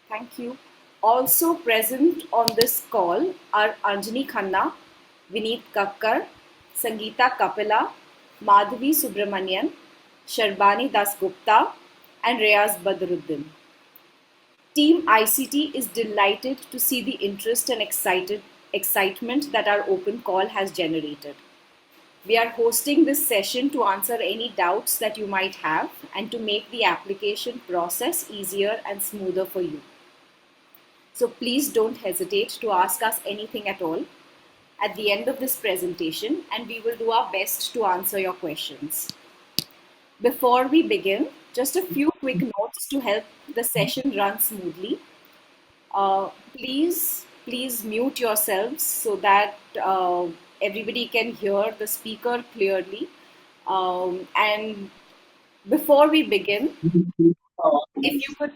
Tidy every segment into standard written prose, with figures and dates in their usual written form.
Thank you. Also present on this call are Anjani Khanna, Vineet Kakkar, Sangeeta Kapila, Madhavi Subramanian, Sharbani Dasgupta, and Reyaz Badruddin. Team ICT is delighted to see the interest and excitement that our open call has generated. We are hosting this session to answer any doubts that you might have and to make the application process easier and smoother for you. So please don't hesitate to ask us anything at all at the end of this presentation, and we will do our best to answer your questions. Before we begin, just a few quick notes to help the session run smoothly. Please mute yourselves so that everybody can hear the speaker clearly. And before we begin, if you could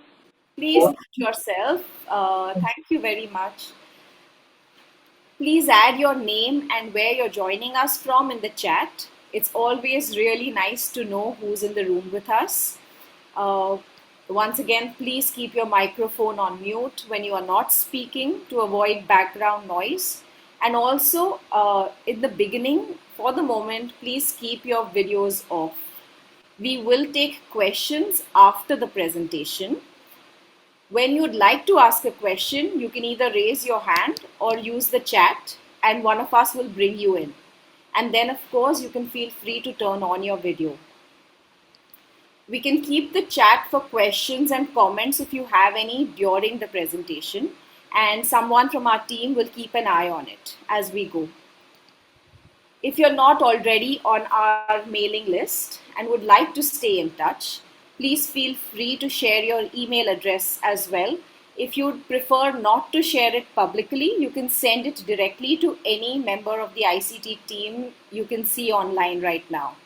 please mute yourself. Thank you very much. Please add your name and where you're joining us from in the chat. It's always really nice to know who's in the room with us. Once again, please keep your microphone on mute when you are not speaking to avoid background noise. And also, in the beginning, for the moment, please keep your videos off. We will take questions after the presentation. When you'd like to ask a question, you can either raise your hand or use the chat, and one of us will bring you in. And then, of course, you can feel free to turn on your video. We can keep the chat for questions and comments if you have any during the presentation, and someone from our team will keep an eye on it as we go. If you're not already on our mailing list and would like to stay in touch, please feel free to share your email address as well. If you'd prefer not to share it publicly, you can send it directly to any member of the ICT team you can see online right now.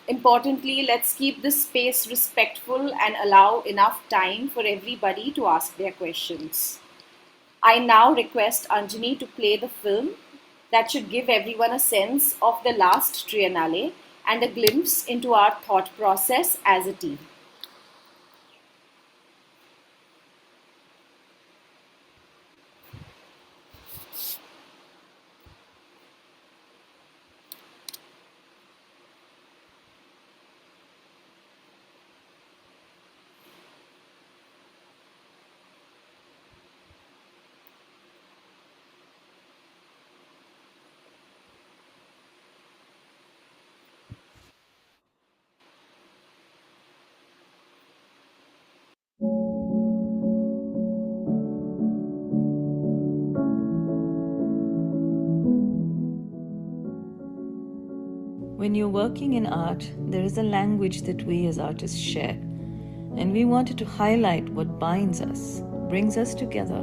Importantly, let's keep this space respectful and allow enough time for everybody to ask their questions. I now request Anjani to play the film that should give everyone a sense of the last Triennale and a glimpse into our thought process as a team. When you're working in art, there is a language that we as artists share. And we wanted to highlight what binds us, brings us together.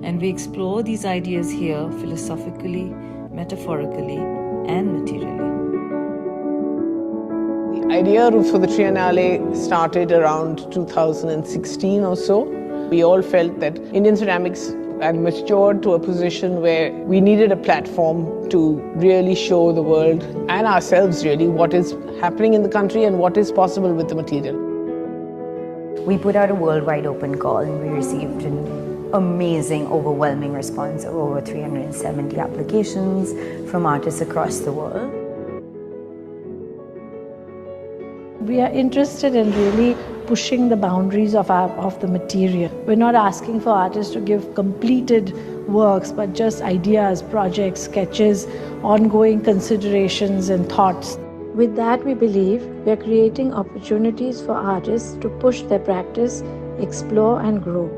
And we explore these ideas here philosophically, metaphorically, and materially. The idea for the Triennale started around 2016 or so. We all felt that Indian ceramics had matured to a position where we needed a platform to really show the world and ourselves really what is happening in the country and what is possible with the material. We put out a worldwide open call and we received an amazing, overwhelming response of over 370 applications from artists across the world. We are interested in really pushing the boundaries of the material. We're not asking for artists to give completed works, but just ideas, projects, sketches, ongoing considerations and thoughts. With that, we believe we are creating opportunities for artists to push their practice, explore and grow.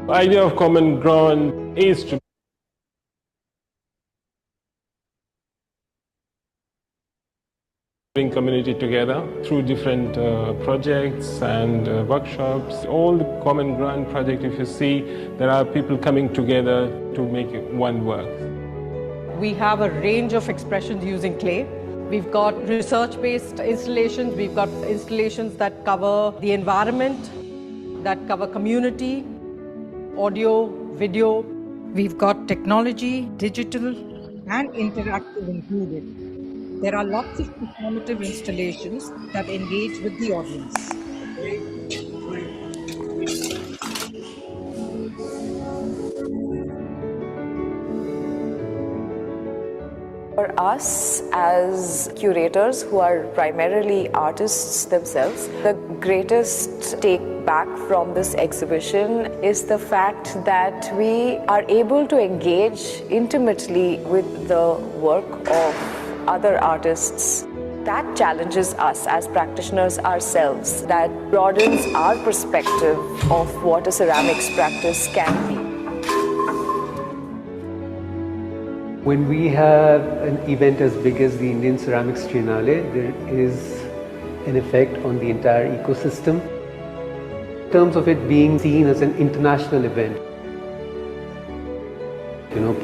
The idea of common ground is to bring community together through different projects and workshops. All the common ground project, if you see, there are people coming together to make one work. We have a range of expressions using clay. We've got research-based installations. We've got installations that cover the environment, that cover community, audio, video. We've got technology, digital and interactive included. There are lots of performative installations that engage with the audience. For us as curators who are primarily artists themselves, the greatest take back from this exhibition is the fact that we are able to engage intimately with the work of other artists. That challenges us as practitioners ourselves, that broadens our perspective of what a ceramics practice can be. When we have an event as big as the Indian Ceramics Triennale, there is an effect on the entire ecosystem in terms of it being seen as an international event.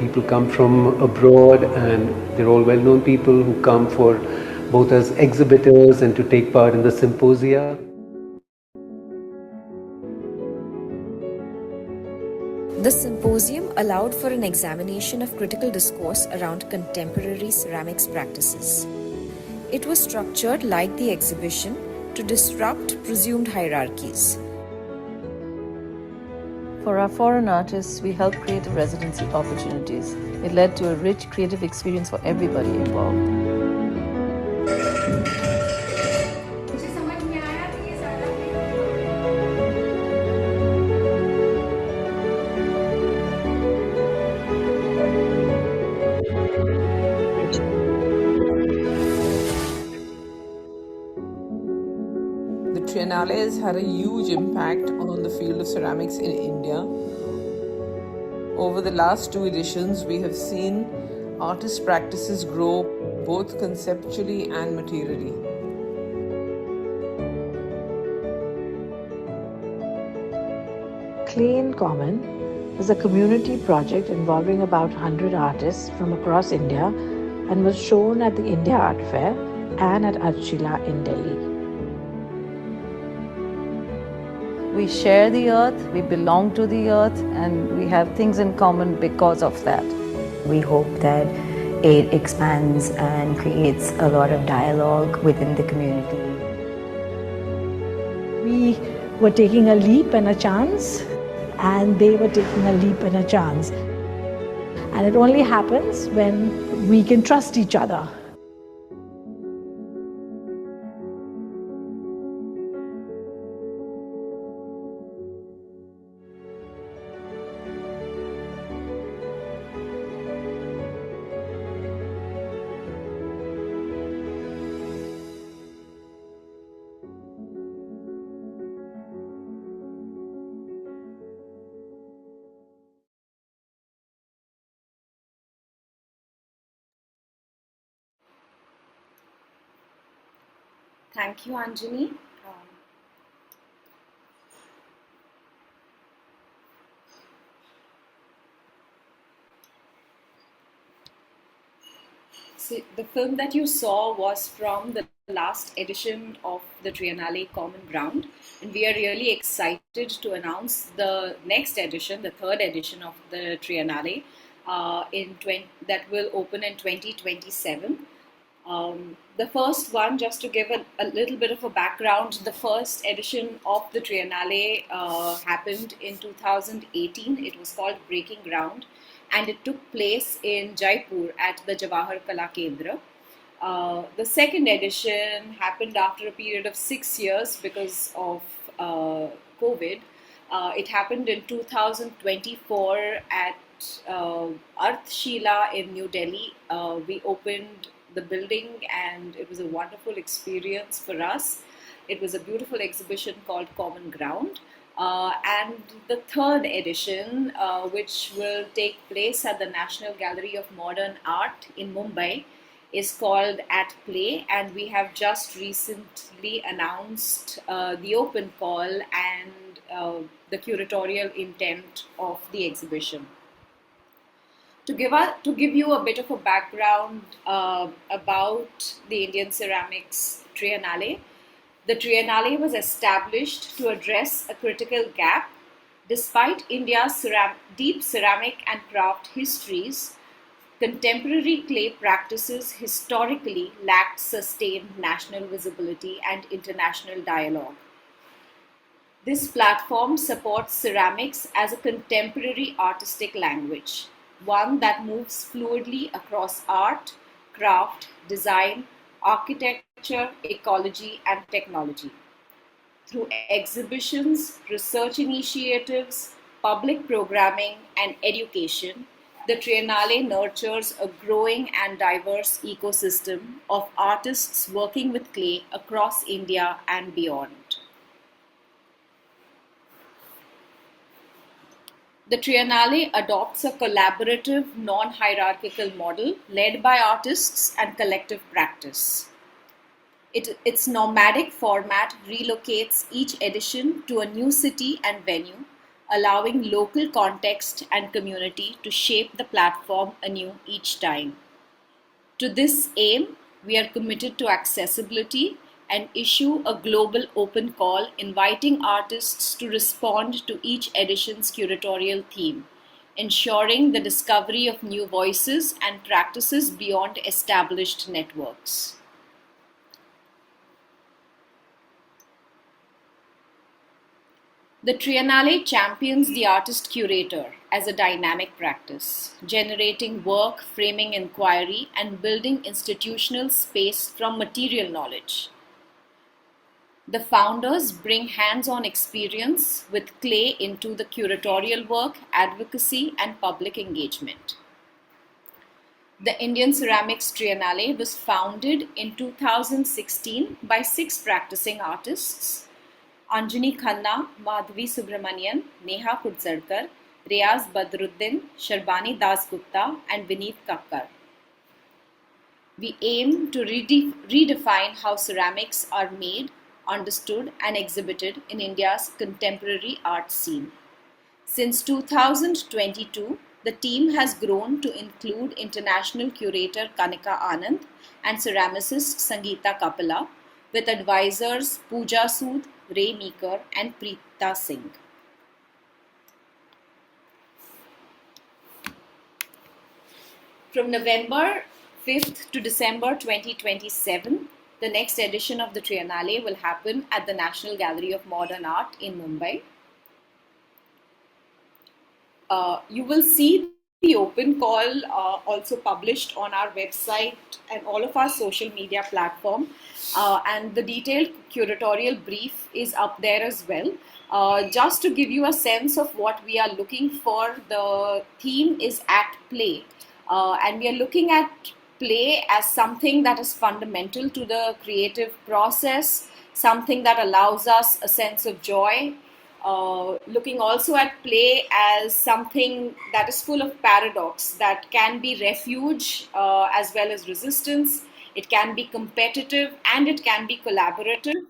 People come from abroad and they're all well-known people who come for both as exhibitors and to take part in the symposia. The symposium allowed for an examination of critical discourse around contemporary ceramics practices. It was structured like the exhibition to disrupt presumed hierarchies. For our foreign artists, we helped create residency opportunities. It led to a rich creative experience for everybody involved. The Triennale has had a huge impact on the field of ceramics in India. Over the last 2 editions, we have seen artist practices grow both conceptually and materially. Clay in Common is a community project involving about 100 artists from across India and was shown at the India Art Fair and at Archila in Delhi. We share the earth, we belong to the earth, and we have things in common because of that. We hope that it expands and creates a lot of dialogue within the community. We were taking a leap and a chance, and they were taking a leap and a chance. And it only happens when we can trust each other. Thank you, Anjani. So the film that you saw was from the last edition of the Triennale Common Ground, and we are really excited to announce the next edition, the third edition of the Triennale, that will open in 2027. The first one, just to give a little bit of a background, the first edition of the Triennale happened in 2018. It was called Breaking Ground, and it took place in Jaipur at the Jawahar Kala Kendra. The second edition happened after a period of 6 years because of COVID. It happened in 2024 at Arthshila in New Delhi. We opened the building and it was a wonderful experience for us. It was a beautiful exhibition called Common Ground. And the third edition, which will take place at the National Gallery of Modern Art in Mumbai, is called At Play, and we have just recently announced the open call and the curatorial intent of the exhibition. To give you a bit of a background about the Indian Ceramics Triennale, the Triennale was established to address a critical gap. Despite India's deep ceramic and craft histories, contemporary clay practices historically lacked sustained national visibility and international dialogue. This platform supports ceramics as a contemporary artistic language, one that moves fluidly across art, craft, design, architecture, ecology, and technology. Through exhibitions, research initiatives, public programming, and education, the Triennale nurtures a growing and diverse ecosystem of artists working with clay across India and beyond. The Triennale adopts a collaborative, non hierarchical model led by artists and collective practice. Its nomadic format relocates each edition to a new city and venue, allowing local context and community to shape the platform anew each time. To this aim, we are committed to accessibility and issue a global open call inviting artists to respond to each edition's curatorial theme, ensuring the discovery of new voices and practices beyond established networks. The Triennale champions the artist curator as a dynamic practice, generating work, framing inquiry, and building institutional space from material knowledge. The founders bring hands-on experience with clay into the curatorial work, advocacy, and public engagement. The Indian Ceramics Triennale was founded in 2016 by 6 practicing artists: Anjani Khanna, Madhvi Subramanian, Neha Kudzarkar, Riyaz Badruddin, Sharbani Dasgupta, and Vineet Kakkar. We aim to redefine how ceramics are made, understood, and exhibited in India's contemporary art scene. Since 2022, the team has grown to include international curator Kanika Anand and ceramicist Sangeeta Kapila, with advisors Pooja Sood, Ray Meeker, and Preeta Singh. From November 5th to December 2027, the next edition of the Triennale will happen at the National Gallery of Modern Art in Mumbai. You will see the open call also published on our website and all of our social media platform, and the detailed curatorial brief is up there as well. Just to give you a sense of what we are looking for, the theme is at play, and we are looking at play as something that is fundamental to the creative process, something that allows us a sense of joy. Looking also at play as something that is full of paradox, that can be refuge as well as resistance. It can be competitive and it can be collaborative.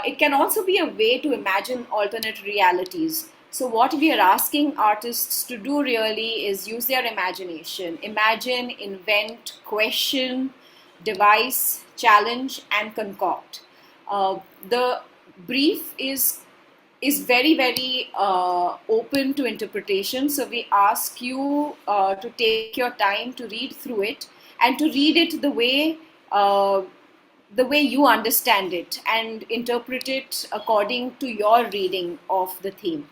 It can also be a way to imagine alternate realities. So what we are asking artists to do really is use their imagination. Imagine, invent, question, devise, challenge, and concoct. The brief is very, very open to interpretation. So we ask you to take your time to read through it and to read it the way you understand it and interpret it according to your reading of the theme.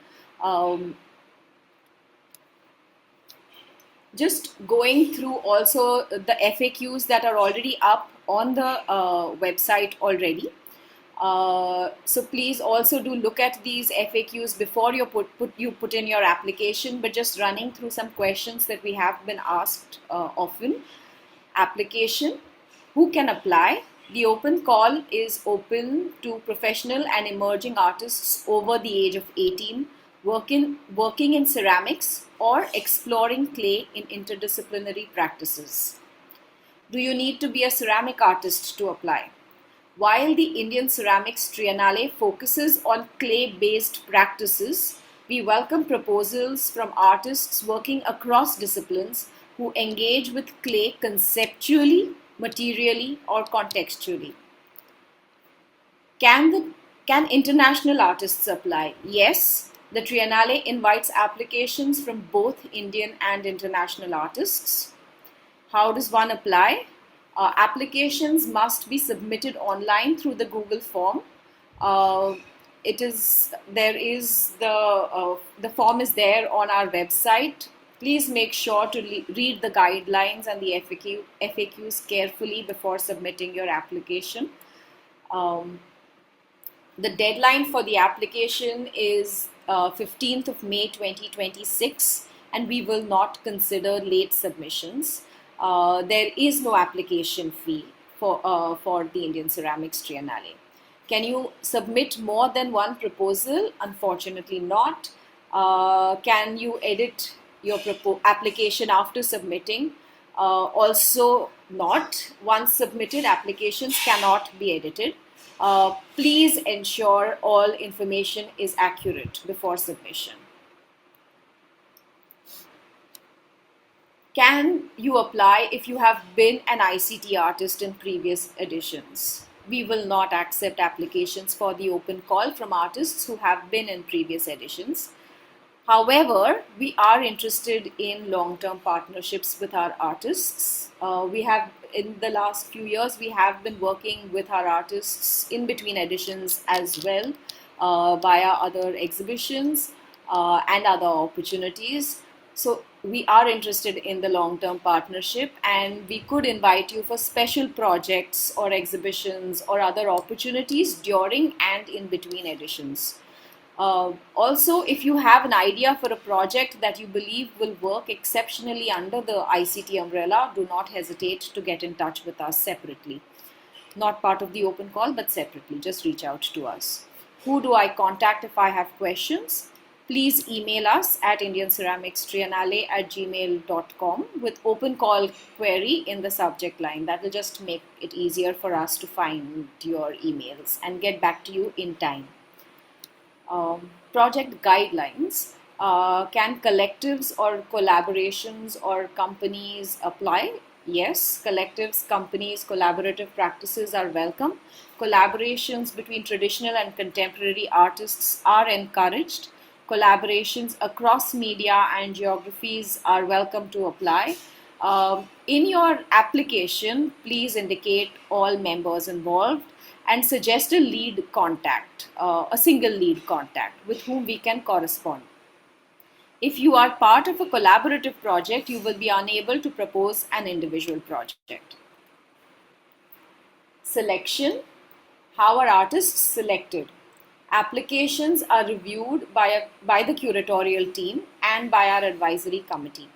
Just going through also the FAQs that are already up on the website already. So please also do look at these FAQs before you put in your application, but just running through some questions that we have been asked often. Application: who can apply? The open call is open to professional and emerging artists over the age of 18, working in ceramics or exploring clay in interdisciplinary practices. Do you need to be a ceramic artist to apply? While the Indian Ceramics Triennale focuses on clay-based practices, we welcome proposals from artists working across disciplines who engage with clay conceptually, materially, or contextually. Can international artists apply? Yes, the Triennale invites applications from both Indian and international artists. How does one apply? Applications must be submitted online through the Google form. The form is there on our website. Please make sure to read the guidelines and the FAQs carefully before submitting your application. Um, the deadline for the application is 15th of May 2026, and we will not consider late submissions. There is no application fee for the Indian Ceramics Triennale. Can you submit more than one proposal? Unfortunately not. Can you edit your application after submitting? Also not. Once submitted, applications cannot be edited. Please ensure all information is accurate before submission. Can you apply if you have been an ICT artist in previous editions? We will not accept applications for the open call from artists who have been in previous editions. However, we are interested in long-term partnerships with our artists. In the last few years, we have been working with our artists in between editions as well, via other exhibitions and other opportunities. So we are interested in the long-term partnership, and we could invite you for special projects or exhibitions or other opportunities during and in between editions. Also, if you have an idea for a project that you believe will work exceptionally under the ICT umbrella, do not hesitate to get in touch with us separately. Not part of the open call, but separately. Just reach out to us. Who do I contact if I have questions? Please email us at indianceramicstriennale@gmail.com with open call query in the subject line. That will just make it easier for us to find your emails and get back to you in time. Project guidelines. Can collectives or collaborations or companies apply? Yes, collectives, companies, collaborative practices are welcome. Collaborations between traditional and contemporary artists are encouraged. Collaborations across media and geographies are welcome to apply. In your application, please indicate all members involved and suggest a lead contact, a single lead contact with whom we can correspond. If you are part of a collaborative project, you will be unable to propose an individual project. Selection. How are artists selected? Applications are reviewed by the curatorial team and by our advisory committee.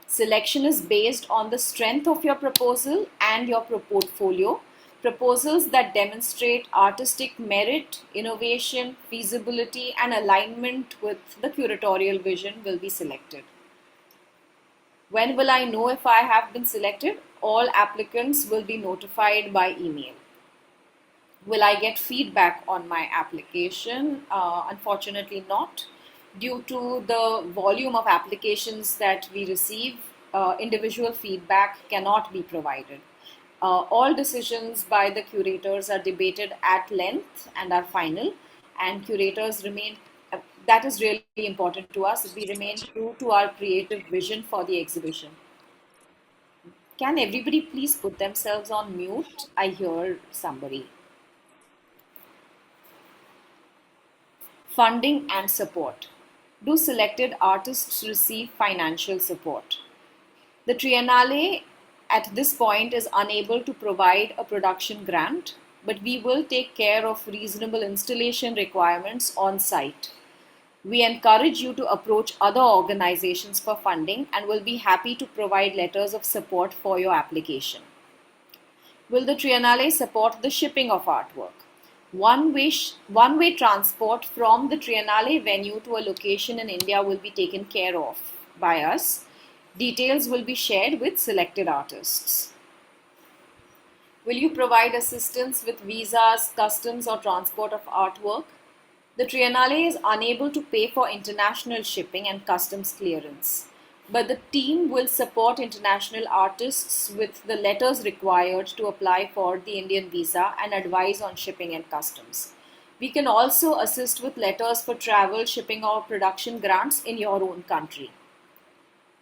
Selection is based on the strength of your proposal and your portfolio. Proposals that demonstrate artistic merit, innovation, feasibility, and alignment with the curatorial vision will be selected. When will I know if I have been selected? All applicants will be notified by email. Will I get feedback on my application? Unfortunately not. Due to the volume of applications that we receive, individual feedback cannot be provided. All decisions by the curators are debated at length and are final, and curators remain, that is really important to us, we remain true to our creative vision for the exhibition. Can everybody please put themselves on mute? I hear somebody. Funding and support. Do selected artists receive financial support? The Triennale at this point is unable to provide a production grant, but we will take care of reasonable installation requirements on site. We encourage you to approach other organizations for funding and will be happy to provide letters of support for your application. Will the Triennale support the shipping of artwork? One-way transport from the Triennale venue to a location in India will be taken care of by us. Details will be shared with selected artists. Will you provide assistance with visas, customs, or transport of artwork? The Triennale is unable to pay for international shipping and customs clearance, but the team will support international artists with the letters required to apply for the Indian visa and advise on shipping and customs. We can also assist with letters for travel, shipping, or production grants in your own country.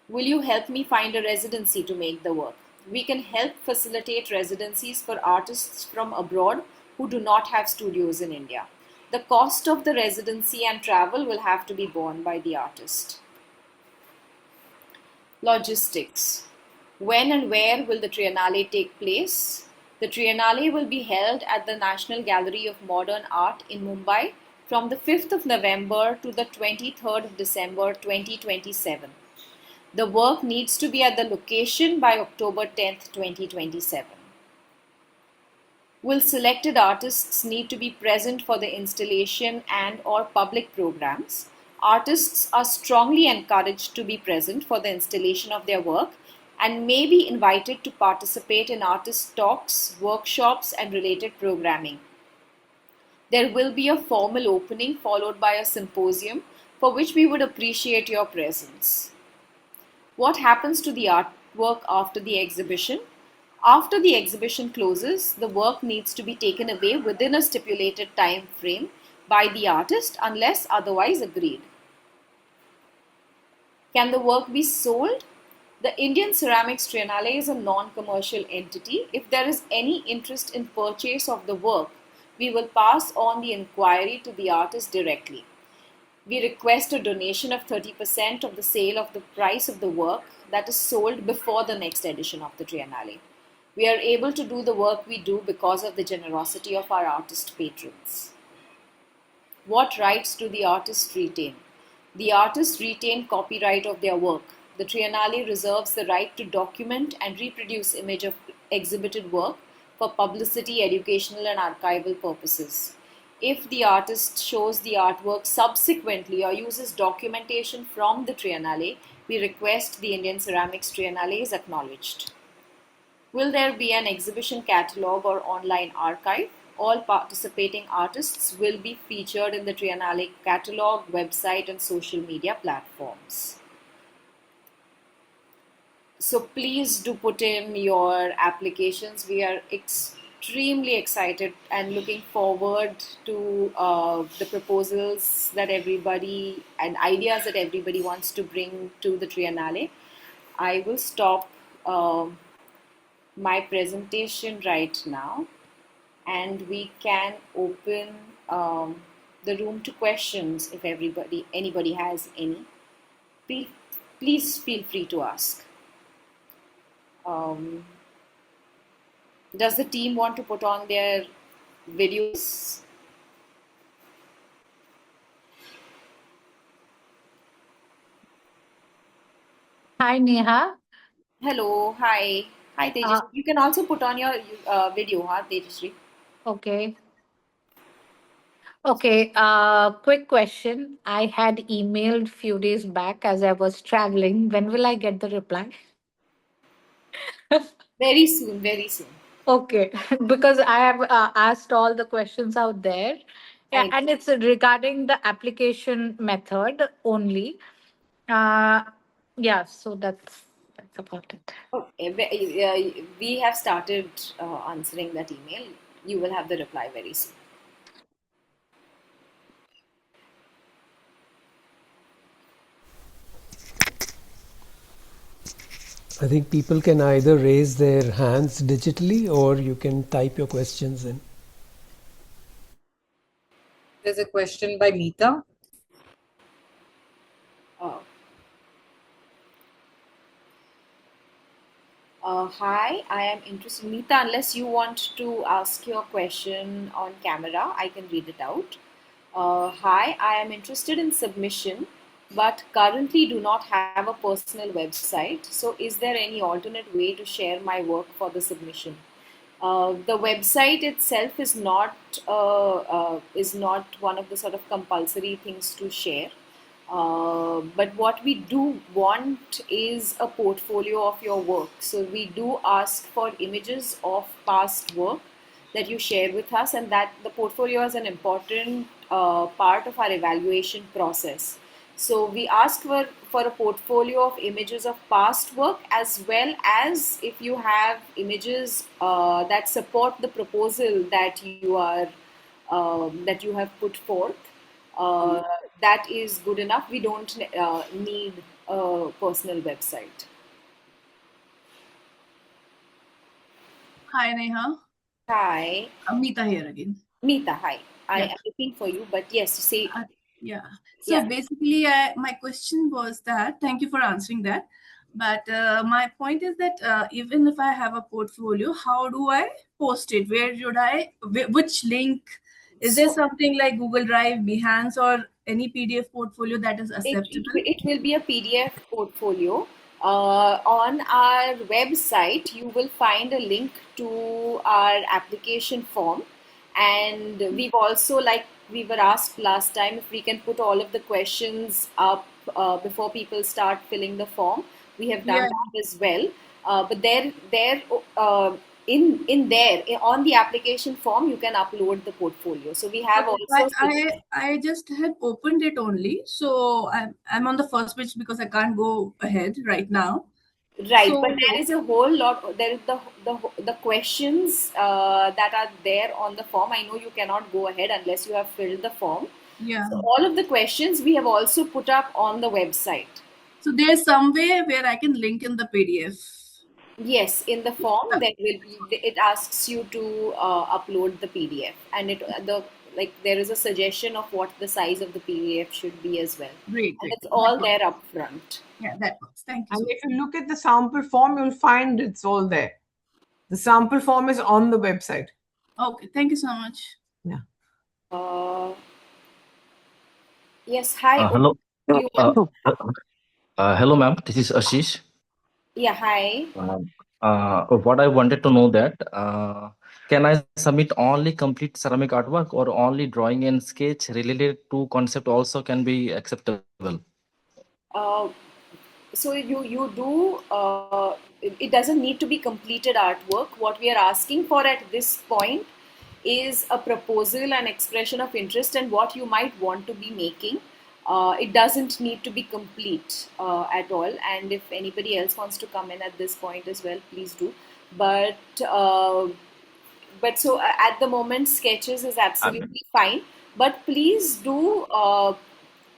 Will you help me find a residency to make the work? We can help facilitate residencies for artists from abroad who do not have studios in India. The cost of the residency and travel will have to be borne by the artist. Logistics. When and where will the Triennale take place? The Triennale will be held at the National Gallery of Modern Art in Mumbai from the 5th of November to the 23rd of December 2027. The work needs to be at the location by October 10th, 2027. Will selected artists need to be present for the installation and or public programs? Artists are strongly encouraged to be present for the installation of their work and may be invited to participate in artist talks, workshops, and related programming. There will be a formal opening followed by a symposium for which we would appreciate your presence. What happens to the artwork after the exhibition? After the exhibition closes, the work needs to be taken away within a stipulated time frame by the artist unless otherwise agreed. Can the work be sold? The Indian Ceramics Triennale is a non-commercial entity. If there is any interest in purchase of the work, we will pass on the inquiry to the artist directly. We request a donation of 30% of the sale of the price of the work that is sold before the next edition of the Triennale. We are able to do the work we do because of the generosity of our artist patrons. What rights do the artists retain? The artists retain copyright of their work. The Triennale reserves the right to document and reproduce image of exhibited work for publicity, educational and archival purposes. If the artist shows the artwork subsequently or uses documentation from the Triennale, we request the Indian Ceramics Triennale is acknowledged. Will there be an exhibition catalogue or online archive? All participating artists will be featured in the Triennale catalogue, website and social media platforms. So please do put in your applications. We are extremely excited and looking forward to the proposals that everybody and ideas that everybody wants to bring to the Triennale. I will stop my presentation right now and we can open the room to questions if anybody has any. Please feel free to ask. Does the team want to put on their videos? Hi, Neha. Hello, hi. Hi, Tejasri. You can also put on your video, huh, Tejasri? Okay. Okay. Quick question. I had emailed few days back as I was traveling. When will I get the reply? Very soon, very soon. Okay, because I have asked all the questions out there. Yeah, and it's regarding the application method only. Yeah, so that's about it. Okay, we have started answering that email. You will have the reply very soon. I think people can either raise their hands digitally or you can type your questions in. There's a question by Meeta. Hi, I am interested. Meeta, unless you want to ask your question on camera, I can read it out. Hi, I am interested in submission, but currently do not have a personal website. So, is there any alternate way to share my work for the submission? The website itself is not one of the sort of compulsory things to share. But what we do want is a portfolio of your work. So we do ask for images of past work that you share with us, and that the portfolio is an important part of our evaluation process. So we ask for a portfolio of images of past work, as well as if you have images that support the proposal that you have put forth. That is good enough. We don't need a personal website. Hi, Neha. Hi. Amita here again. Meeta, hi. I am looking for you, but yes, say. Yeah. So basically, my question was that, thank you for answering that. But my point is that even if I have a portfolio, how do I post it? Where should I? Which link? Is there So something like Google Drive, Behance, or any PDF portfolio that is acceptable? it will be a PDF portfolio. On our website, you will find a link to our application form. And we've also, like we were asked last time, if we can put all of the questions up before people start filling the form. We have done Yeah. that as well. But on the application form, you can upload the portfolio. So we have Okay. I, also I just had opened it only, so I'm on the first page because I can't go ahead right now. right, but So there is a whole lot. There is the questions that are there on the form. I know you cannot go ahead unless you have filled the form. yeah. So all of the questions we have also put up on the website. So there's some way where I can link in the PDF. Yes, in the form there will be. It asks you to upload the PDF, and there is a suggestion of what the size of the PDF should be as well, Great, and great. it's That all works. there up front. Yeah, that works. Thank you And so much. if you look at the sample form, you'll find it's all there. The sample form is on the website. Okay, thank you so much. Yeah. Uh, yes, hi. Hello. Do you want? Hello, ma'am. This is Ashish. Yeah, hi. What I wanted to know that can I submit only complete ceramic artwork or only drawing and sketch related to concept also can be acceptable? Uh, so you do. It doesn't need to be completed artwork. What we are asking for at this point is a proposal and expression of interest and what you might want to be making. It doesn't need to be complete at all. And if anybody else wants to come in at this point as well, please do. But at the moment, sketches is Okay. absolutely fine. But please do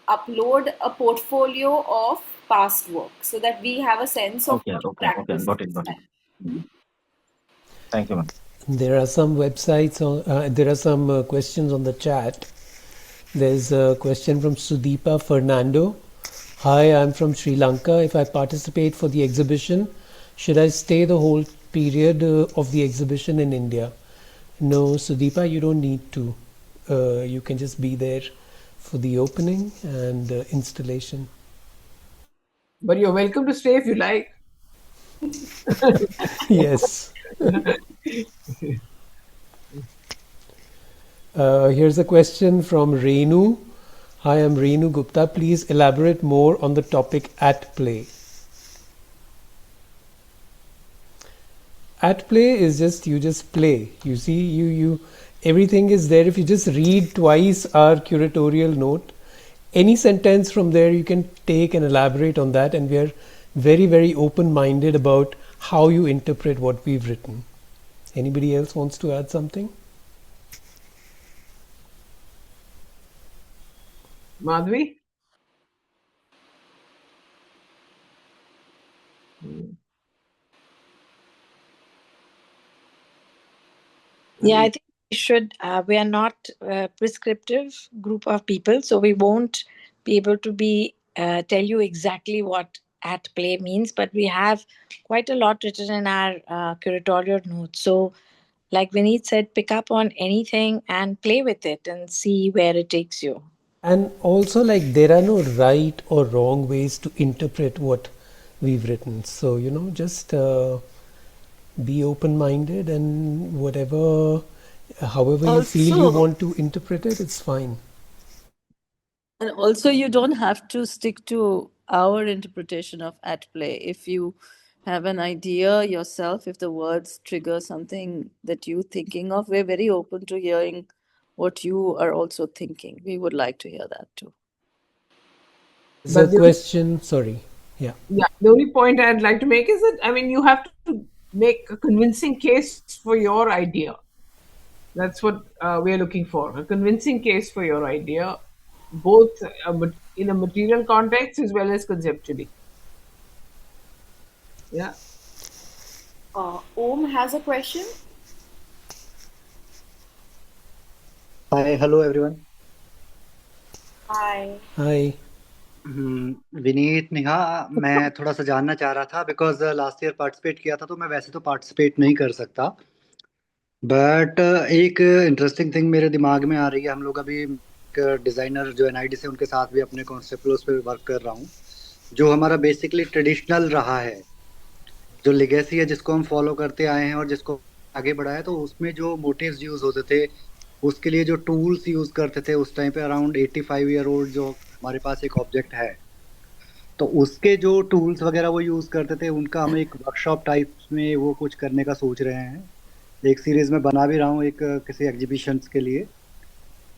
upload a portfolio of past work so that we have a sense of Okay. what you Okay. Okay. practice Got it. this Got it. time. Thank you, ma'am. There are some websites on, there are some questions on the chat. There's a question from Sudeepa Fernando. Hi, I'm from Sri Lanka. If I participate for the exhibition, should I stay the whole period of the exhibition in India? No, Sudeepa, you don't need to. You can just be there for the opening and installation. But you're welcome to stay if you like. Yes. Here's a question from Renu. Hi, I'm Renu Gupta. Please elaborate more on the topic at play. At play is just you just play. You see, you everything is there. If you just read twice our curatorial note, any sentence from there you can take and elaborate on that, and we are very, very open-minded about how you interpret what we've written. Anybody else wants to add something? Madhvi? Yeah, I think we should. We are not a prescriptive group of people, so we won't be able to be tell you exactly what at play means. But we have quite a lot written in our curatorial notes. So, like Vineet said, pick up on anything and play with it and see where it takes you. And also, like, there are no right or wrong ways to interpret what we've written. So, just be open minded, and however you feel you Also, want to interpret it, it's fine. and also, you don't have to stick to our interpretation of at play. If you have an idea yourself, if the words trigger something that you're thinking of, we're very open to hearing what you are also thinking. We would like to hear that too. There's a But question, sorry. Yeah. the only point I'd like to make is that, you have to make a convincing case for your idea. That's what we're looking for, a convincing case for your idea, both in a material context as well as conceptually. Yeah. Om has a question. Hi, hello everyone. Hi. Hi. Vineet Neha, मैं थोड़ा सा जानना चाह रहा था because last year participate किया था, तो मैं वैसे तो पार्टिसिपेट नहीं कर सकता, बट एक इंटरेस्टिंग थिंग मेरे दिमाग में आ रही है। हम लोग अभी डिजाइनर जो एनआईडी से उनके साथ भी अपने कॉन्सेप्ट उस पर वर्क कर रहा हूँ, जो हमारा बेसिकली ट्रेडिशनल रहा है, जो लेगेसी है जिसको हम फॉलो करते आए हैं और जिसको आगे बढ़ाया, तो उसमें जो मोटिव्स यूज होते थे, उसके लिए जो टूल्स यूज करते थे उस टाइम पे, अराउंड 85 ईयर ओल्ड जो हमारे पास एक ऑब्जेक्ट है, तो उसके जो टूल्स वगैरह वो यूज करते थे, उनका हम एक वर्कशॉप टाइप में वो कुछ करने का सोच रहे हैं। एक सीरीज में बना भी रहा हूँ एक किसी एग्जीबिशंस के लिए।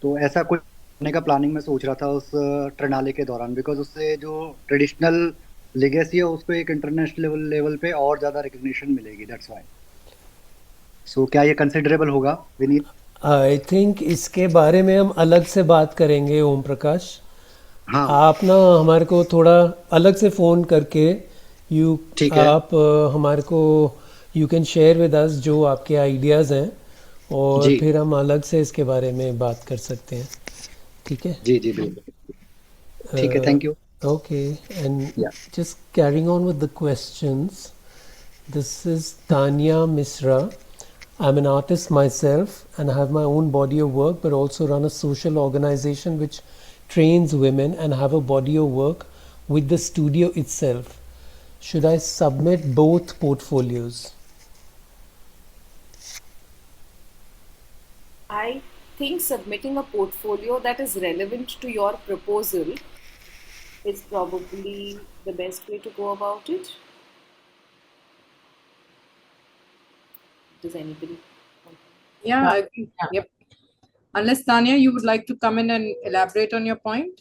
तो ऐसा कुछ करने का प्लानिंग मैं सोच रहा था उस ट्रेनाले के दौरान, बिकॉज उससे जो ट्रेडिशनल लेगेसी है उसको एक इंटरनेशनल लेवल पे और ज्यादा रिकग्निशन मिलेगी, दैट्स व्हाई। सो क्या ये कंसिडरेबल होगा, विनीत? आई थिंक इसके बारे में हम अलग से बात करेंगे ओम प्रकाश। हाँ, आप ना हमारे को थोड़ा अलग से फ़ोन करके यू ठीक है। आप हमारे को you can share with us जो आपके आइडियाज़ हैं, और जी फिर हम अलग से इसके बारे में बात कर सकते हैं। ठीक है? जी जी, बिल्कुल। ठीक है, थैंक यू। ओके, एंड या just carrying on with the questions. This is Tanya Misra. I'm an artist myself and I have my own body of work, but also run a social organization which trains women and have a body of work with the studio itself. Should I submit both portfolios? I think submitting a portfolio that is relevant to your proposal is probably the best way to go about it. Does anybody want to? Yeah, I think, yep. Unless Tanya, you would like to come in and elaborate on your point?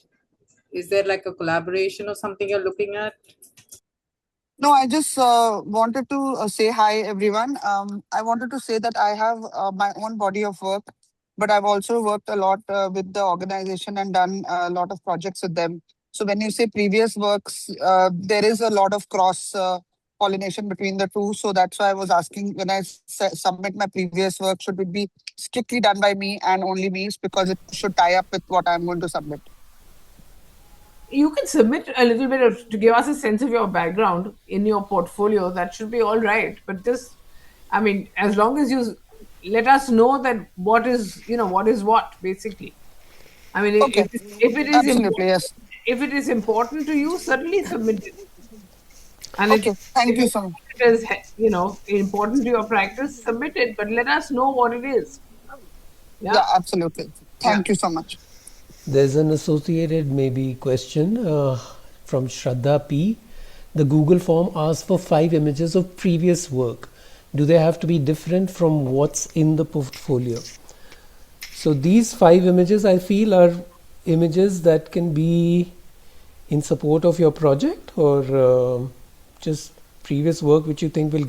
Is there like a collaboration or something you're looking at? No, I just wanted to say hi, everyone. I wanted to say that I have my own body of work, but I've also worked a lot with the organization and done a lot of projects with them. So when you say previous works, there is a lot of cross pollination between the two. So that's why I was asking, when I submit my previous work, should it be strictly done by me and only me, because it should tie up with what I'm going to submit? You can submit a little bit to give us a sense of your background in your portfolio. That should be all right. But just, I mean, as long as you let us know that what is, what is what, basically. I mean, Okay, if it is absolutely, important, yes. if it is important to you, certainly submit it. And Okay, if thank you you so much. it is, important to your practice, submit it. But let us know what it is. Yeah, Yeah, absolutely. yeah. Thank you so much. There's an associated maybe question from Shraddha P. The Google form asks for 5 images of previous work. Do they have to be different from what's in the portfolio? So these 5 images, I feel, are images that can be in support of your project, or just previous work which you think will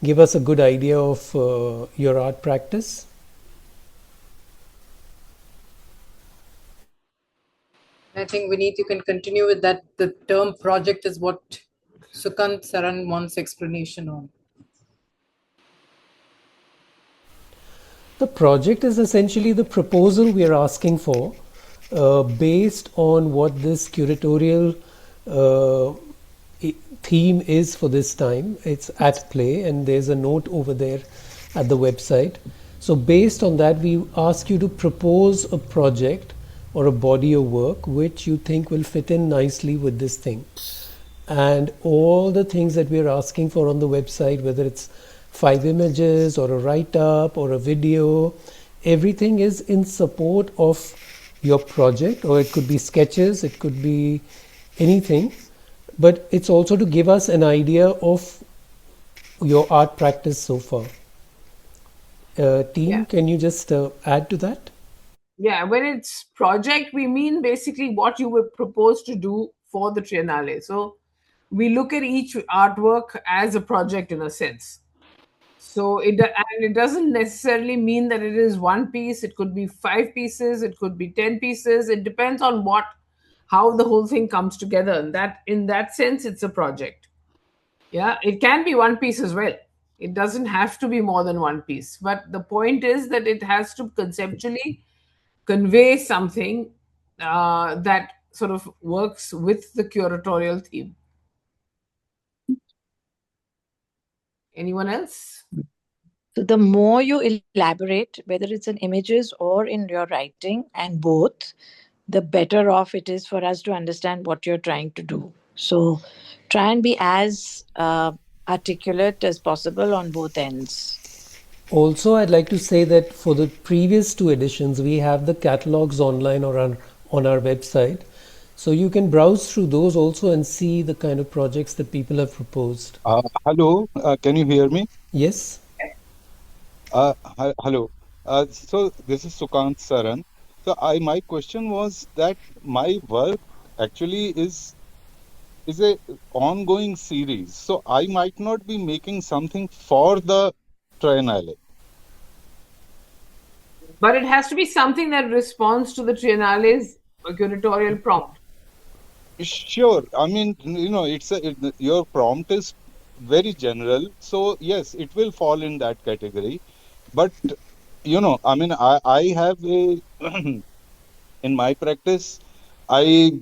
give us a good idea of your art practice. I think Vineet, you can continue with that. The term project is what Sukant Saran wants explanation on. The project is essentially the proposal we are asking for, based on what this curatorial uh, theme is for this time. It's at play, and there's a note over there at the website. So based on that, we ask you to propose a project or a body of work which you think will fit in nicely with this thing. And all the things that we're asking for on the website, whether it's 5 images or a write-up or a video, everything is in support of your project, or it could be sketches, it could be anything, but it's also to give us an idea of your art practice so far. Team, Yeah. can you just add to that? Yeah, when it's project, we mean basically what you would propose to do for the Triennale. So we look at each artwork as a project in a sense. So and it doesn't necessarily mean that it is one piece. It could be 5 pieces. It could be 10 pieces. It depends on how the whole thing comes together. And that, in that sense, it's a project. Yeah, it can be one piece as well. It doesn't have to be more than one piece. But the point is that it has to conceptually convey something that sort of works with the curatorial theme. Anyone else? So the more you elaborate, whether it's in images or in your writing, and both, the better off it is for us to understand what you're trying to do. So try and be as articulate as possible on both ends. Also, I'd like to say that for the previous two editions, we have the catalogs online or on our website. So you can browse through those also and see the kind of projects that people have proposed. Hello, can you hear me? Yes. Hello. So this is Sukant Saran. So my question was that my work actually is a ongoing series. So I might not be making something for the Triennale. But it has to be something that responds to the Triennale's curatorial prompt. Sure. I mean, your prompt is very general. So yes, it will fall in that category. But I mean, I have a in my practice, I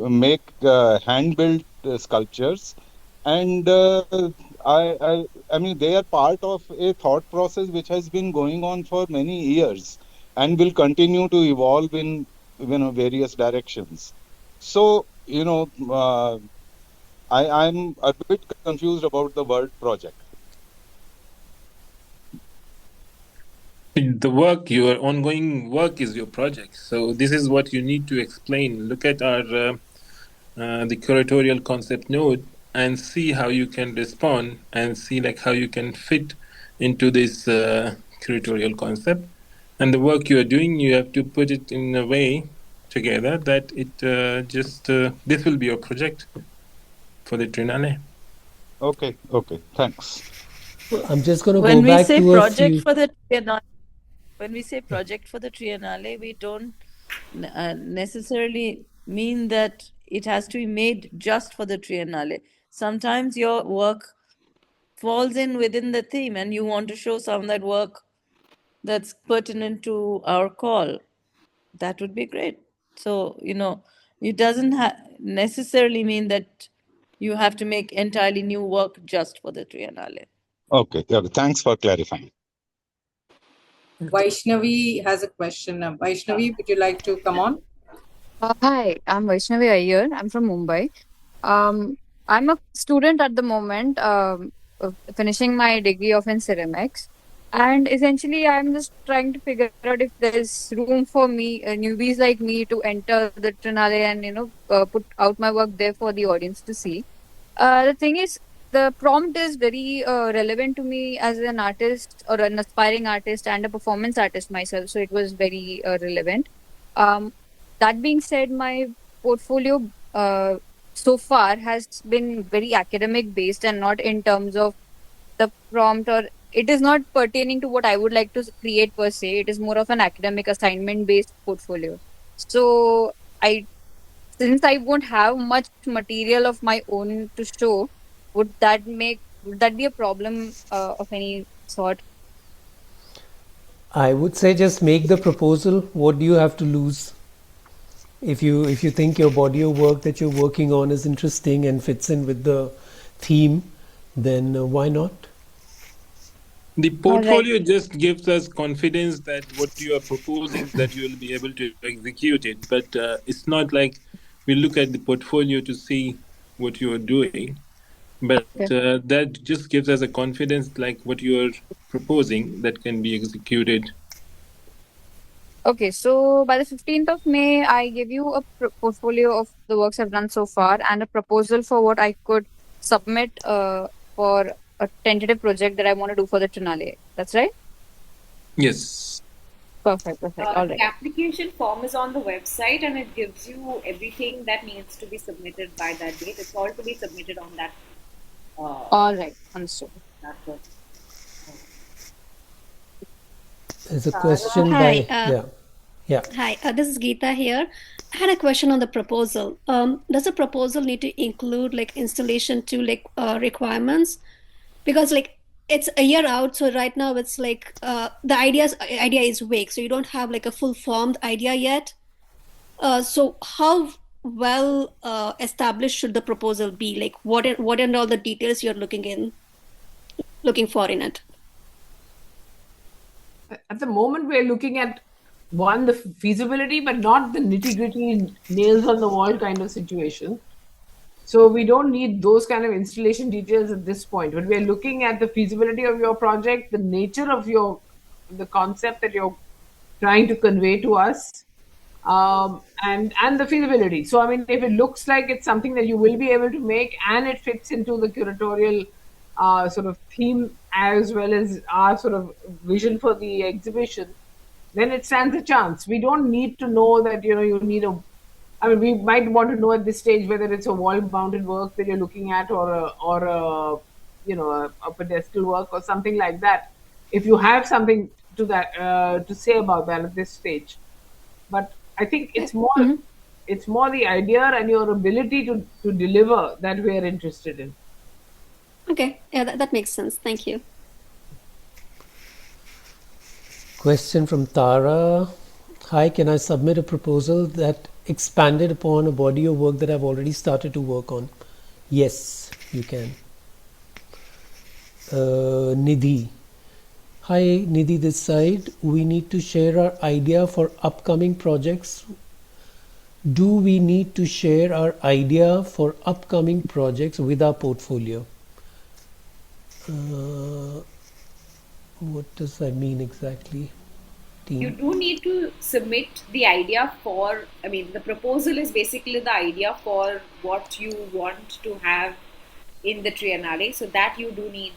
make hand-built sculptures, and I mean they are part of a thought process which has been going on for many years and will continue to evolve in various directions. So I'm a bit confused about the word project. The work, your ongoing work is your project. So this is what you need to explain. Look at our the curatorial concept node and see how you can respond and see like how you can fit into this curatorial concept. And the work you are doing, you have to put it in a way together that it this will be your project for the Triennale. Okay, thanks. I'm just going to When go we back say to a project few. for the Triennale, when we say project for the Triennale, we don't necessarily mean that it has to be made just for the Triennale. Sometimes your work falls in within the theme and you want to show some of that work that's pertinent to our call. That would be great. So, it doesn't necessarily mean that you have to make entirely new work just for the Triennale. Okay, yeah, thanks for clarifying. Vaishnavi has a question. Vaishnavi, would you like to come on? Hi, I'm Vaishnavi Iyer. I'm from Mumbai. I'm a student at the moment, finishing my degree of in ceramics. And essentially, I'm just trying to figure out if there's room for me, newbies like me, to enter the Trinale and, put out my work there for the audience to see. The thing is, the prompt is very relevant to me as an artist or an aspiring artist and a performance artist myself. So it was very relevant. Um, that being said, my portfolio so far has been very academic based and not in terms of the prompt, or it is not pertaining to what I would like to create per se. It is more of an academic assignment based portfolio. So I since I won't have much material of my own to show, would that be a problem of any sort? I would say just make the proposal. What do you have to lose? If you think your body of work that you're working on is interesting and fits in with the theme, then why not? The All right. portfolio just gives us confidence that what you are proposing that you will be able to execute it. But it's not like we look at the portfolio to see what you are doing. But Okay. that just gives us a confidence like what you are proposing that can be executed. Okay, so by the 15th of May, I give you a portfolio of the works I've done so far and a proposal for what I could submit for a tentative project that I want to do for the Trinale. That's right? Yes. Perfect. All The right. application form is on the website and it gives you everything that needs to be submitted by that date. It's all to be submitted on that. All right. Understood. That work. There's a question Hi, by, yeah. hi. This is Geeta here. I had a question on the proposal. Does the proposal need to include like installation to like requirements? Because like it's a year out, so right now it's like the idea is vague, so you don't have like a full formed idea yet. So how well established should the proposal be? Like what are all the details you're looking for in it? At the moment, we're looking at one, the feasibility, but not the nitty gritty nails on the wall kind of situation. So we don't need those kind of installation details at this point. But we're looking at the feasibility of your project, the nature of the concept that you're trying to convey to us, and the feasibility. So I mean, if it looks like it's something that you will be able to make and it fits into the curatorial sort of theme as well as our sort of vision for the exhibition, then it stands a chance. We don't need to know that you need a. I mean, we might want to know at this stage whether it's a wall-mounted work that you're looking at, or a a pedestal work or something like that. If you have something to say about that at this stage, but I think it's more the idea and your ability to deliver that we are interested in. Okay, yeah, that makes sense. Thank you. Question from Tara. Hi, can I submit a proposal that expanded upon a body of work that I've already started to work on? Yes, you can. Nidhi. Hi, Nidhi this side. We need to share our idea for upcoming projects. Do we need to share our idea for upcoming projects with our portfolio? What does that mean exactly? You do need to submit the idea for, I mean, the proposal is basically the idea for what you want to have in the Triennale, so that you do need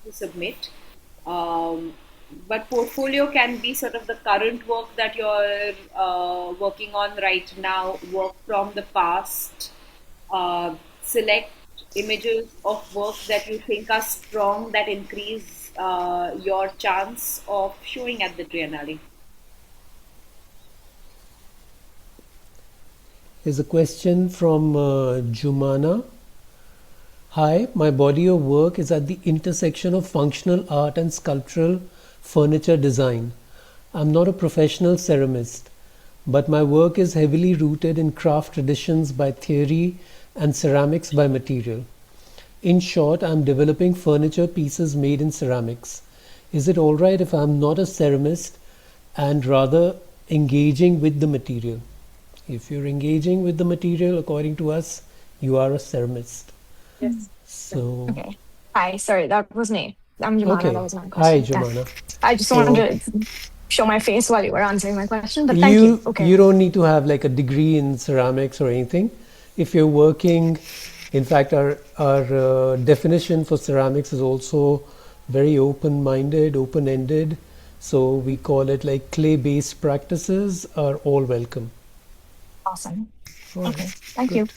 to submit. But portfolio can be sort of the current work that you're working on right now, work from the past, select images of work that you think are strong that increase your chance of showing at the Triennale. Here's a question from Jumana. Hi, my body of work is at the intersection of functional art and sculptural furniture design. I'm not a professional ceramist, but my work is heavily rooted in craft traditions by theory and ceramics by material. In short, I'm developing furniture pieces made in ceramics. Is it all right if I'm not a ceramist and rather engaging with the material? If you're engaging with the material, according to us, you are a ceramist. Yes. So, Okay. Hi, sorry, that was me. I'm Jumana. okay. That was my Hi, question. Yeah. Jumana. I just So, wanted to show my face while you were answering my question, but thank you. Okay. you don't need to have like a degree in ceramics or anything. If you're working, in fact, our definition for ceramics is also very open-minded, open-ended. So we call it like clay-based practices are all welcome. Awesome. All Okay. right, Thank good. you.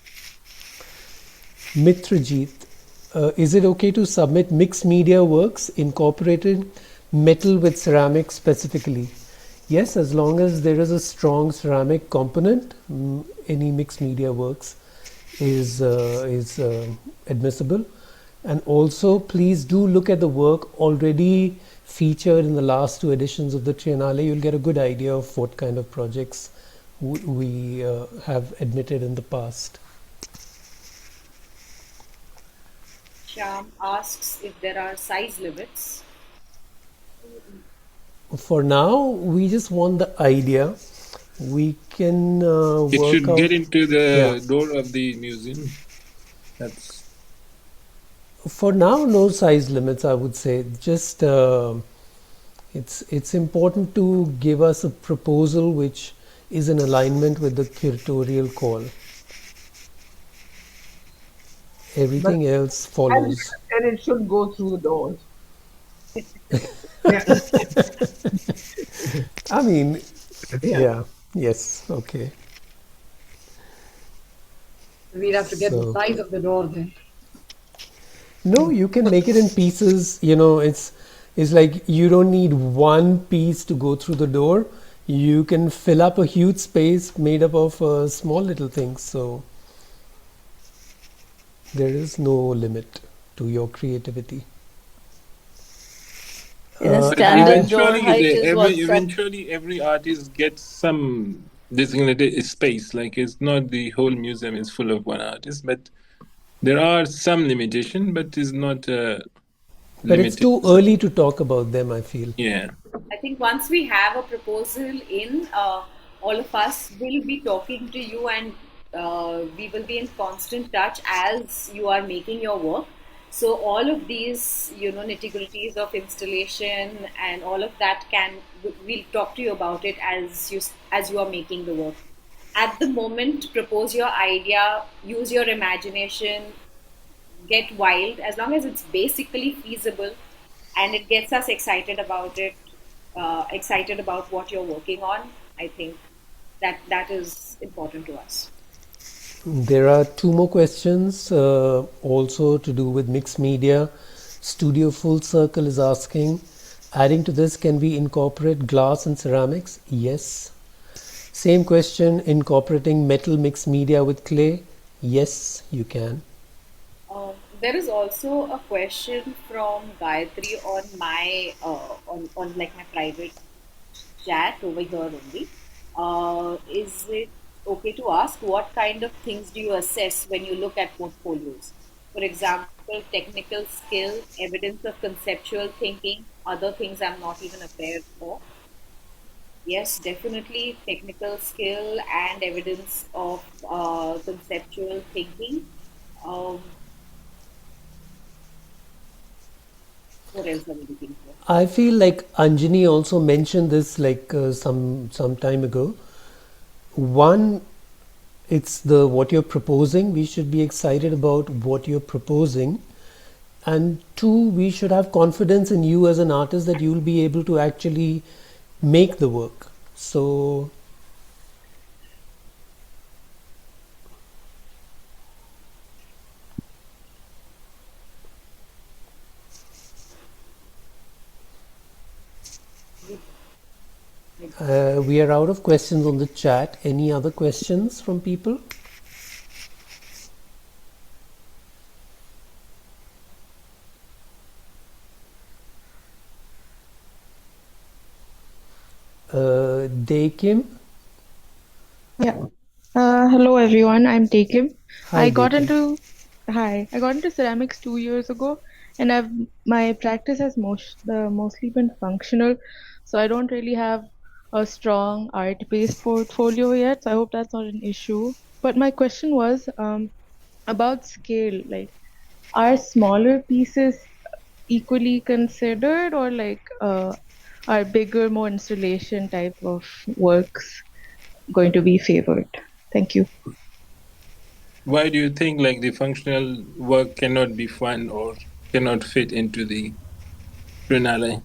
Mitrajit, is it okay to submit mixed media works incorporating metal with ceramics specifically? Yes, as long as there is a strong ceramic component, any mixed media works is admissible. And also, please do look at the work already featured in the last two editions of the Triennale. You'll get a good idea of what kind of projects we have admitted in the past. Shyam asks if there are size limits. For now, we just want the idea. We can It work should out. get into the Yeah. door of the museum. That's For now, no size limits. I would say just it's important to give us a proposal which is in alignment with the curatorial call. Everything else follows. And it should go through the doors. I mean, Yeah. yeah, yes, okay. We'd have to get the So, size of the door then. no, you can make it in pieces. You know, it's like you don't need one piece to go through the door. You can fill up a huge space made up of small little things. So there is no limit to your creativity. The but standard door height is what's up. eventually every artist gets some designated space. Like it's not the whole museum is full of one artist, but there are some limitation, but it's not But it's limited. too early to talk about them, I feel. Yeah. I think once we have a proposal in, all of us will be talking to you, and we will be in constant touch as you are making your work. So all of these, nitty-gritties of installation and all of that we'll talk to you about it as you are making the work. At the moment, propose your idea, use your imagination, get wild, as long as it's basically feasible and it gets us excited about it, excited about what you're working on. I think that is important to us. There are two more questions also to do with mixed media. Studio Full Circle is asking, adding to this, can we incorporate glass and ceramics? Yes. Same question, incorporating metal mixed media with clay? Yes, you can. There is also a question from Gayatri on my on like my private chat over here only. Is it okay to ask what kind of things do you assess when you look at portfolios? For example, technical skill, evidence of conceptual thinking, other things I'm not even aware of. Yes, definitely technical skill and evidence of conceptual thinking. Um, what else are we looking for? I feel like Anjani also mentioned this like some time ago. One, it's the what you're proposing. We should be excited about what you're proposing. And two, we should have confidence in you as an artist that you'll be able to actually make the work. So we are out of questions on the chat. Any other questions from people? Daykim? Yeah. Hello everyone. I'm Takim. Hi, I got Daykim. into I got into ceramics 2 years ago, and my practice has mostly been functional, so I don't really have a strong art-based portfolio yet. So I hope that's not an issue. But my question was about scale. Like, are smaller pieces equally considered, or like are bigger, more installation type of works going to be favored? Thank you. Why do you think like the functional work cannot be fun or cannot fit into the Triennale?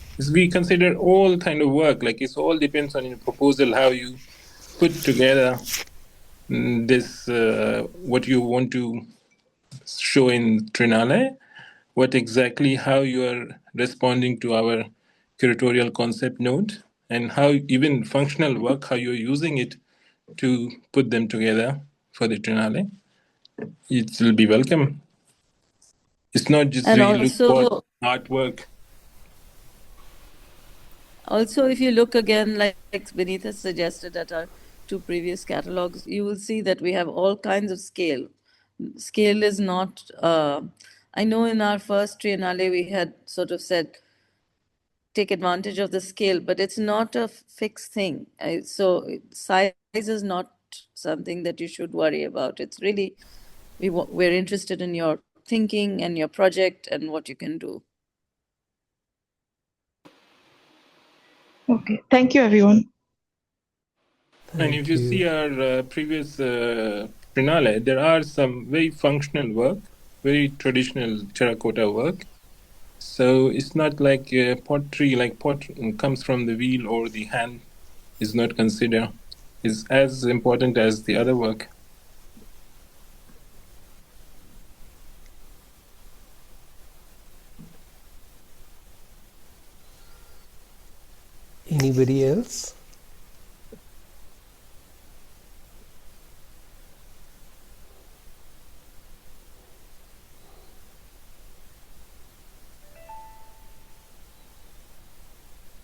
Because we consider all kind of work, like it's all depends on your proposal, how you put together this what you want to show in Triennale, what exactly how you are responding to our curatorial concept note, and how even functional work, how you're using it to put them together for the Triennale. It will be welcome. It's not just And we look for also, artwork. if you look again, like Beneath has suggested at our two previous catalogs, you will see that we have all kinds of scale. Scale is not, I know in our first Triennale we had sort of said, take advantage of the scale, but it's not a fixed thing. Size is not something that you should worry about. It's really, we're interested in your thinking and your project and what you can do. Okay. Thank you, everyone. And if you see our previous Triennale, there are some very functional work, very traditional terracotta work. So it's not like pottery, like pot comes from the wheel or the hand is not considered. Is as important as the other work. Anybody else?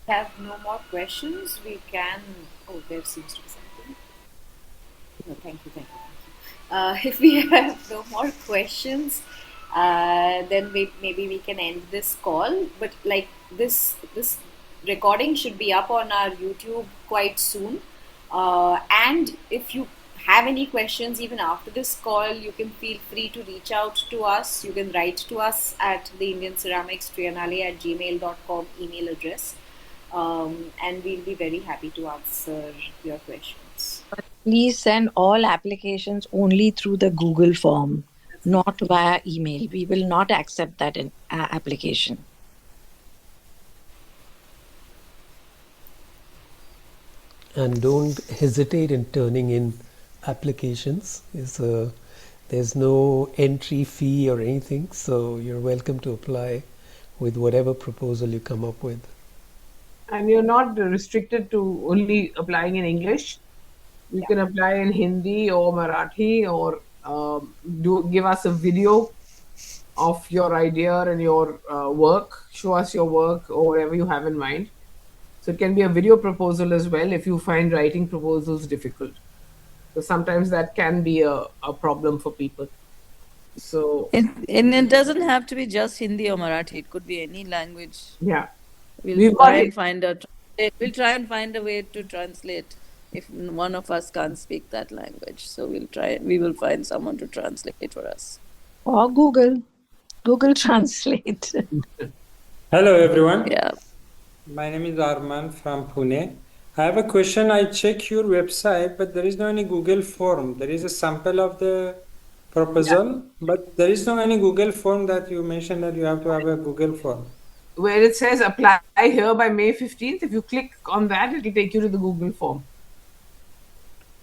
Have no no more questions, we can. Oh, there seems to be something. No, thank you, thank you, thank you. If we have no more questions, then maybe we can end this call. But like this recording should be up on our YouTube quite soon. And if you have any questions even after this call, you can feel free to reach out to us. You can write to us at the Indian Ceramics Triennale at gmail.com email address. And we'll be very happy to answer your questions. Please send all applications only through the Google form, not via email. We will not accept that application. And don't hesitate in turning in applications. There's no entry fee or anything, so you're welcome to apply with whatever proposal you come up with. And you're not restricted to only applying in English. You can apply in Hindi or Marathi, or give us a video of your idea and your work. Show us your work or whatever you have in mind. So it can be a video proposal as well if you find writing proposals difficult. So sometimes that can be a problem for people. So and it doesn't have to be just Hindi or Marathi. It could be any language. Yeah, We'll try and find a way to translate if one of us can't speak that language. So we will find someone to translate for us. Or Google Translate. Hello everyone. Yeah. My name is Arman from Pune. I have a question. I check your website, but there is no any Google form. There is a sample of the proposal, but there is no any Google form that you mentioned that you have to have a Google form. Where it says apply here by May 15th, if you click on that, it will take you to the Google form.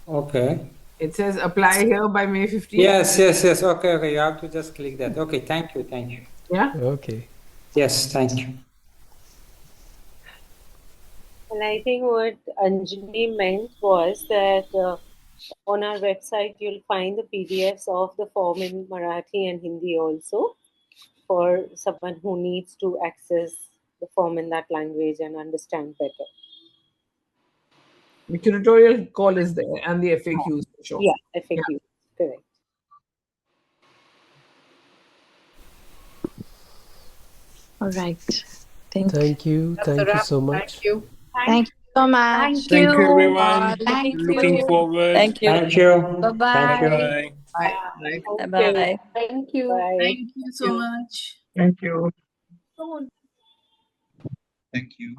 Okay. It says apply here by May 15th. Yes. Okay. You have to just click that. Okay. Thank you. Yeah. Okay. Yes. Thank you. And I think what Anjali meant was that on our website you'll find the PDFs of the form in Marathi and Hindi also, for someone who needs to access the form in that language and understand better. The tutorial call is there and the FAQs for sure. Yeah, FAQs, correct. All right. Thank you. Thank you so much. Thank you. Thank you so much. Thank you, everyone. Thank Looking you. forward. Thank you. Thank you. Bye-bye. Thank you. Bye bye. Thank you. Bye. Thank you so much. Thank you. Thank you.